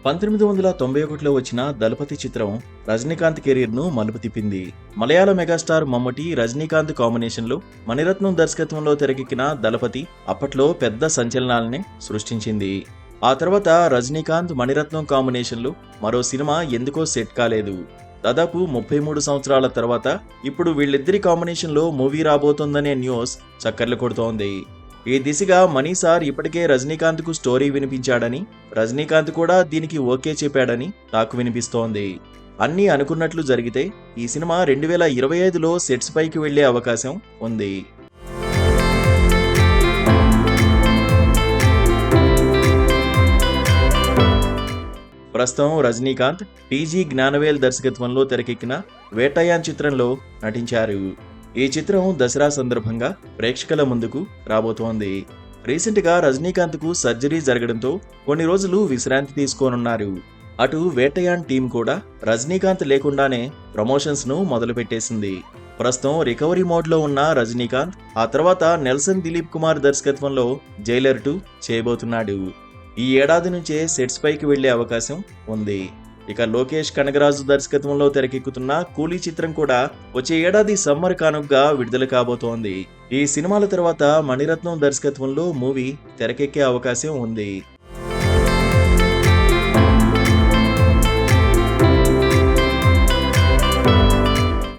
1991లో వచ్చిన దళపతి చిత్రం రజనీకాంత్ కెరీర్ను మలుపు తిప్పింది. మలయాళ మెగాస్టార్ మమ్ముటి, రజనీకాంత్ కాంబినేషన్లో మణిరత్నం దర్శకత్వంలో తెరకెక్కిన దళపతి అప్పట్లో పెద్ద సంచలనాలనే సృష్టించింది. ఆ తర్వాత రజనీకాంత్, మణిరత్నం కాంబినేషన్లో మరో సినిమా ఎందుకో సెట్ కాలేదు. దాదాపు 33 సంవత్సరాల తర్వాత ఇప్పుడు వీళ్ళిద్దరి కాంబినేషన్లో మూవీ రాబోతోందనే న్యూస్ చక్కర్లు కొడుతోంది. ఈ దిశగా మనీ సార్ ఇప్పటికే రజనీకాంత్కు స్టోరీ వినిపించాడని, రజనీకాంత్ కూడా దీనికి ఓకే చెప్పాడని టాక్ వినిపిస్తోంది. అన్నీ అనుకున్నట్లు జరిగితే ఈ సినిమా 2025లో సెట్స్ పైకి వెళ్లే అవకాశం ఉంది. ప్రస్తుతం రజనీకాంత్ టీజీ జ్ఞానవేల్ దర్శకత్వంలో తెరకెక్కిన వేటయాన్ చిత్రంలో నటించారు. ఈ చిత్రం దసరా సందర్భంగా ప్రేక్షకుల ముందుకు రాబోతోంది. రీసెంట్గా రజనీకాంత్కు సర్జరీ జరగడంతో కొన్ని రోజులు విశ్రాంతి తీసుకోనున్నారు. అటు వేటయాన్ టీం కూడా రజనీకాంత్ లేకుండానే ప్రమోషన్స్ను మొదలుపెట్టేసింది. ప్రస్తుతం రికవరీ మోడ్లో ఉన్న రజనీకాంత్ ఆ తర్వాత నెల్సన్ దిలీప్ కుమార్ దర్శకత్వంలో జైలర్ 2 చేయబోతున్నాడు. ఈ ఏడాది నుంచే సెట్స్ పైకి వెళ్లే అవకాశం ఉంది. ఇక లోకేష్ కనగరాజు దర్శకత్వంలో తెరకెక్కుతున్న కూలీ చిత్రం కూడా వచ్చే ఏడాది సమ్మర్ కానుకగా విడుదల కాబోతోంది. ఈ సినిమాల తర్వాత మణిరత్నం దర్శకత్వంలో మూవీ తెరకెక్కే అవకాశం ఉంది.